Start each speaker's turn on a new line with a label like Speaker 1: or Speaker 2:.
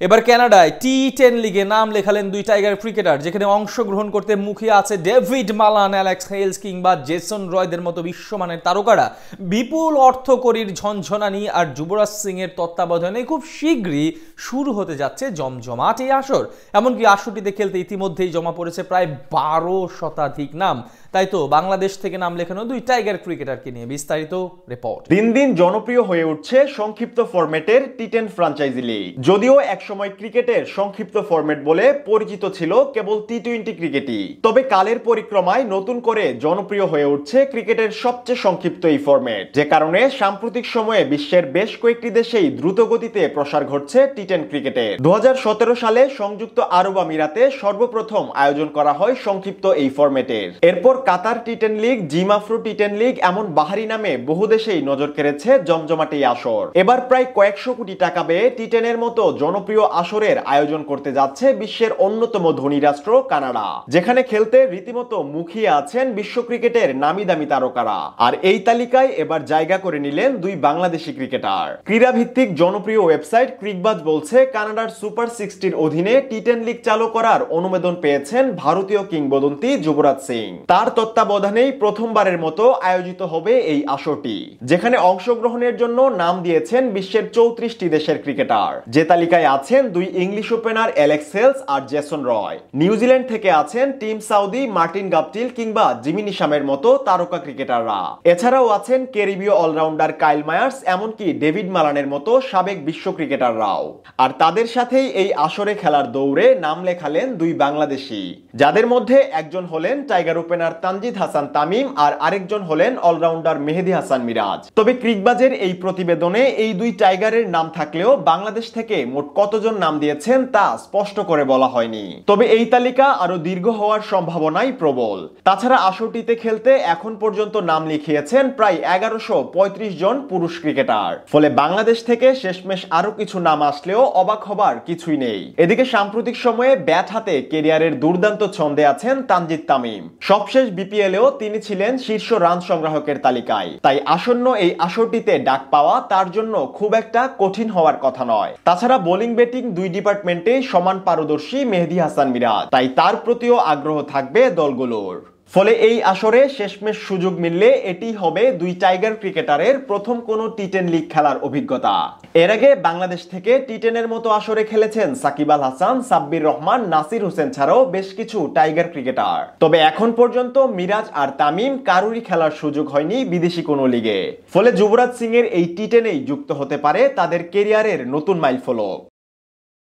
Speaker 1: এবার কানাডায় টি10 লিগে নাম লেখালেন দুই টাইগার ক্রিকেটার, যেখানে অংশগ্রহণ করতে মুখিয়ে আছে ডেভিড মালান, অ্যালেক্স হেলস কিংবা জেসন রয়দের মতো বিশ্বমানের তারকারা। বিপুল অর্থকরীর ঝনঝনানি আর যুবরাজ সিং এর তত্ত্বাবধানে খুব শীঘ্রই শুরু হতে যাচ্ছে জমজমাট এই আসর। এমনকি আসরটিতে খেলতে ইতিমধ্যেই জমা পড়েছে প্রায় 12 শতাধিক নাম। তাই তো বাংলাদেশ থেকে নাম লেখানো দুই টাইগার ক্রিকেটারকে নিয়ে বিস্তারিত রিপোর্ট।
Speaker 2: দিন দিন জনপ্রিয় হয়ে উঠছে সংক্ষিপ্ত ফরম্যাটের টি10 ফ্র্যাঞ্চাইজি লিগ। যদিও একসময় ক্রিকেটের সংক্ষিপ্ত ফরম্যাট বলে পরিচিত ছিল কেবল টি20 ক্রিকেটই, তবে কালের পরিক্রমায় নতুন করে জনপ্রিয় হয়ে উঠছে ক্রিকেটের সবচেয়ে সংক্ষিপ্ত এই ফরম্যাট, যে কারণে সাম্প্রতিক সময়ে বিশ্বের বেশ কয়েকটি দেশেই দ্রুত গতিতে প্রসার ঘটছে টি10 ক্রিকেটের। 2017 সালে সংযুক্ত আরব আমিরাতে সর্বপ্রথম আয়োজন করা হয় সংক্ষিপ্ত এই ফরম্যাটের। এরপর কাতার টি10 লিগ, জিমাফ্রো টি10 লিগ, এমন বাহারি নামে বহু দেশেই নজর কেড়েছে জমজমাট এই আসর। এবার প্রায় কয়েকশো কোটি টাকা ব্যয়ে টি10 এর মতো জনপ্রিয় আসরের আয়োজন করতে যাচ্ছে বিশ্বের অন্যতম ধনী রাষ্ট্র কানাডা, যেখানে খেলতে রীতিমতো মুখিয়ে আছেন বিশ্ব ক্রিকেটের নামি দামি তারকারা। আর এই তালিকায় এবার জায়গা করে নিলেন দুই বাংলাদেশি ক্রিকেটার। ক্রীড়া ভিত্তিক জনপ্রিয় ওয়েবসাইট ক্রিকবাজ বলছে, কানাডার সুপার 60 অধীনে টি10 লিগ চালু করার অনুমোদন পেয়েছেন ভারতীয় কিংবদন্তি যুবরাজ সিং। তার তত্ত্বাবধানেই প্রথমবারের মতো আয়োজিত হবে এই আসরটি, যেখানে অংশগ্রহণের জন্য নাম দিয়েছেন বিশ্বের 34টি দেশের ক্রিকেটার, যে তালিকায় আছেন দুই ইংলিশ ওপেনার অ্যালেক্স হেলস আর জেসন রয়। নিউজিল্যান্ড থেকে আছেন টিম সাউদি, মার্টিন গাপটিল কিংবা জিমি নিশামের মতো তারকা ক্রিকেটাররা। এছাড়াও আছেন ক্যারিবীয় অলরাউন্ডার কাইল মায়ার্স, এমনকি ডেভিড মালানের মতো সাবেক বিশ্ব ক্রিকেটাররাও। আর তাদের সাথেই এই আসরে খেলার দৌড়ে নাম লেখালেন দুই বাংলাদেশি, যাদের মধ্যে একজন হলেন টাইগার ওপেনার তানজিদ হাসান তামিম আর আরেকজন হলেন অলরাউন্ডার মেহেদী হাসান মিরাজ। তবে ক্রিকবাজের এই প্রতিবেদনে এই দুই টাইগারের নাম থাকলেও বাংলাদেশ থেকে মোট কতজন নাম দিয়েছেন তা স্পষ্ট করে বলা হয়নি। তবে এই তালিকা আরো দীর্ঘ হওয়ার সম্ভাবনাই প্রবল। তাছাড়া আসরটিতে খেলতে এখন পর্যন্ত নাম লিখিয়েছেন প্রায় 1135 জন পুরুষ ক্রিকেটার। ফলে বাংলাদেশ থেকে শেষমেশ আরো কিছু নাম আসলেও অবাক হবার কিছুই নেই। এদিকে সাম্প্রতিক সময়ে ব্যাট হাতে ক্যারিয়ারের দুর্দান্ত ছন্দে আছেন তানজিদ তামিম। সবশেষ বিপিএলেও তিনি ছিলেন শীর্ষ রান সংগ্রাহকের তালিকায়। তাই আসন্ন এই আসরটিতে ডাক পাওয়া তার জন্য খুব একটা কঠিন হওয়ার কথা নয়। তাছাড়া বোলিং ব্যাটিং দুই ডিপার্টমেন্টে সমান পারদর্শী মেহেদী হাসান মিরাজ, তাই তার প্রতিও আগ্রহ থাকবে দলগুলোর। ফলে এই আসরে শেষমেশ সুযোগ মিললে এটি হবে দুই টাইগার ক্রিকেটারের প্রথম কোনো টি10 লিগ খেলার অভিজ্ঞতা। এর আগে বাংলাদেশ থেকে টি10 এর মতো আসরে খেলেছেন সাকিব আল হাসান, সাব্বির রহমান, নাসির হোসেন ছাড়াও বেশ কিছু টাইগার ক্রিকেটার। তবে এখন পর্যন্ত মিরাজ আর তামিম কারুরই খেলার সুযোগ হয়নি বিদেশি কোনো লিগে। ফলে যুবরাজ সিং এর এই টি10এই যুক্ত হতে পারে তাদের ক্যারিয়ারের নতুন মাইলফলক।